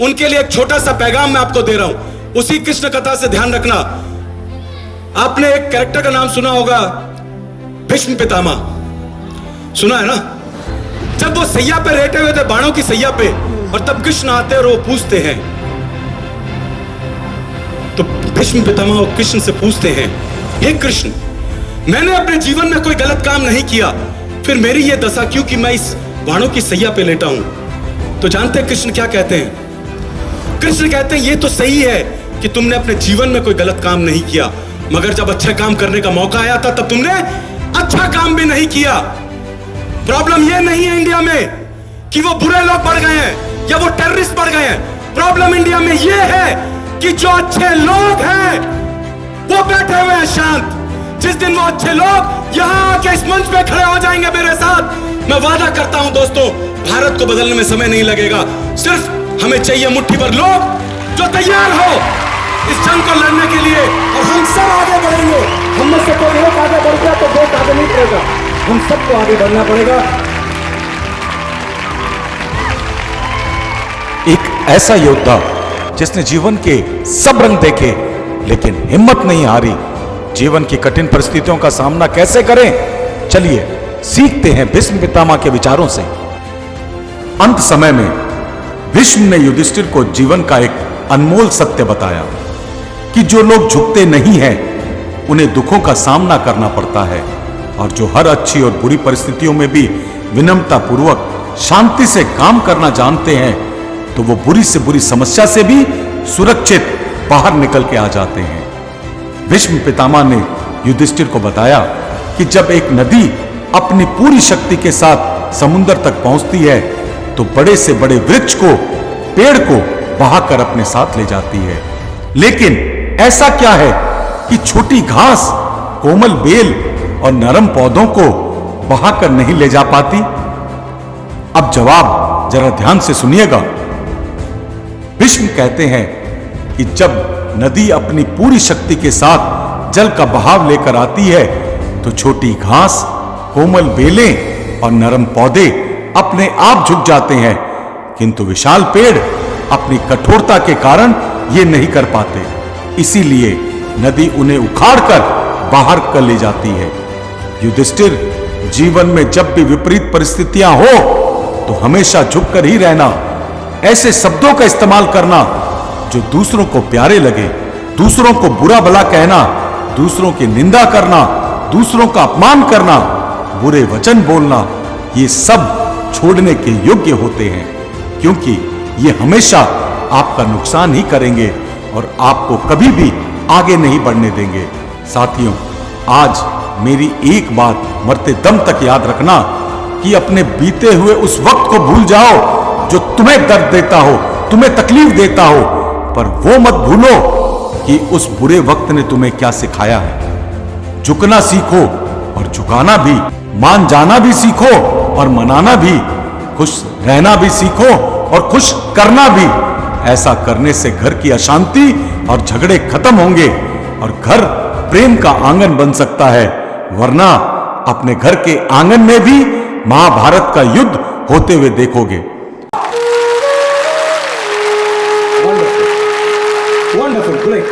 उनके लिए एक छोटा सा पैगाम मैं आपको दे रहा हूं। उसी कृष्ण कथा से ध्यान रखना। आपने एक कैरेक्टर का नाम सुना होगा, भीष्म पितामह, सुना है ना? जब वो सैया पे लेटे हुए थे, बाणों की सैया पे, और तब कृष्ण आते और वो पूछते हैं, तो भीष्म पितामह और कृष्ण से पूछते हैं, हे कृष्ण, मैंने अपने जीवन में कोई गलत काम नहीं किया, फिर मेरी ये दशा क्यों कि मैं इस बाणों की सैया पे लेटा हूं? तो जानते हैं कृष्ण क्या कहते हैं? कृष्ण कहते हैं, ये तो सही है कि तुमने अपने जीवन में कोई गलत काम नहीं किया, मगर जब अच्छा काम करने का मौका आया था तब तुमने अच्छा काम भी नहीं किया। प्रॉब्लम ये नहीं है इंडिया में कि वो बुरे लोग बढ़ गए हैं या वो टेररिस्ट बढ़ गए हैं। प्रॉब्लम इंडिया में ये है कि जो अच्छे लोग हैं वो बैठे हुए हैं शांत। जिस दिन वो अच्छे लोग यहां आके इस मंच पे खड़े हो जाएंगे मेरे साथ, मैं वादा करता हूं दोस्तों, भारत को बदलने में समय नहीं लगेगा। सिर्फ हमें चाहिए मुट्ठी भर लोग जो तैयार हो इस जंग को लड़ने के लिए, और हम सब आगे बढ़ेंगे। हम में से कोई एक आगे बढ़ गया तो देश आगे नहीं बढ़ेगा, हम सबको आगे बढ़ना पड़ेगा। एक ऐसा योद्धा जिसने जीवन के सब रंग देखे लेकिन हिम्मत नहीं हारी, जीवन की कठिन परिस्थितियों का सामना कैसे करें, चलिए सीखते हैं भीष्म पितामह के विचारों से। अंत समय में भीष्म ने युधिष्ठिर को जीवन का एक अनमोल सत्य बताया कि जो लोग झुकते नहीं हैं उन्हें दुखों का सामना करना पड़ता है, और जो हर अच्छी और बुरी परिस्थितियों में भी विनम्रता पूर्वक शांति से काम करना जानते हैं तो वो बुरी से बुरी समस्या से भी सुरक्षित बाहर निकल के आ जाते हैं। भीष्म पितामह ने युधिष्ठिर को बताया कि जब एक नदी अपनी पूरी शक्ति के साथ समुद्र तक पहुंचती है तो बड़े से बड़े वृक्ष को, पेड़ को बहाकर अपने साथ ले जाती है, लेकिन ऐसा क्या है कि छोटी घास, कोमल बेल और नरम पौधों को बहाकर नहीं ले जा पाती? अब जवाब जरा ध्यान से सुनिएगा। भीष्म कहते हैं कि जब नदी अपनी पूरी शक्ति के साथ जल का बहाव लेकर आती है तो छोटी घास, कोमल बेलें और नरम पौधे अपने आप झुक जाते हैं, किंतु विशाल पेड़ अपनी कठोरता के कारण ये नहीं कर पाते। इसीलिए नदी उन्हें उखाड़कर बाहर कर ले जाती है। युधिष्ठिर, जीवन में जब भी विपरीत परिस्थितियां हो तो हमेशा झुककर ही रहना, ऐसे शब्दों का इस्तेमाल करना जो दूसरों को प्यारे लगे, दूसरों को बुरा भला कहना, दूसरों की निंदा करना, दूसरों का अपमान करना, बुरे वचन बोलना, ये सब छोड़ने के योग्य होते हैं, क्योंकि ये हमेशा आपका नुकसान ही करेंगे और आपको कभी भी आगे नहीं बढ़ने देंगे। साथियों, आज मेरी एक बात मरते दम तक याद रखना कि अपने बीते हुए उस वक्त को भूल जाओ जो तुम्हें दर्द देता हो, तुम्हें तकलीफ देता हो, पर वो मत भूलो कि उस बुरे वक्त ने तुम्हें क्या सिखाया है। झुकना सीखो और झुकाना भी, मान जाना भी सीखो और मनाना भी, खुश रहना भी सीखो और खुश करना भी। ऐसा करने से घर की अशांति और झगड़े खत्म होंगे और घर प्रेम का आंगन बन सकता है, वरना अपने घर के आंगन में भी महाभारत का युद्ध होते हुए देखोगे। Wonderful, great.